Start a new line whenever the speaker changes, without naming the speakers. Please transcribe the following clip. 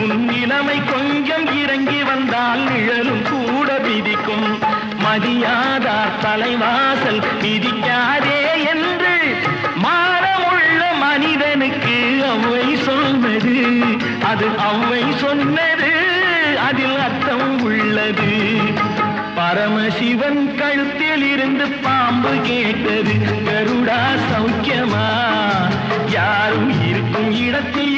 உன் நிலைமை கொஞ்சம் இறங்கி வந்தால் நிழலும் கூட விதிக்கும். மதியாதார் தலைவாசல் மிதிக்காதே என்று மானமுள்ள மனிதனுக்கு அவ்வை சொன்னது. அது அவ்வை சொன்னது, அதில் அர்த்தம் உள்ளது. பரமசிவன் கழுத்தில் இருந்து பாம்பு கேட்டது, கருடா சௌக்கியமா? யாரும் இருக்கும் இடத்தில்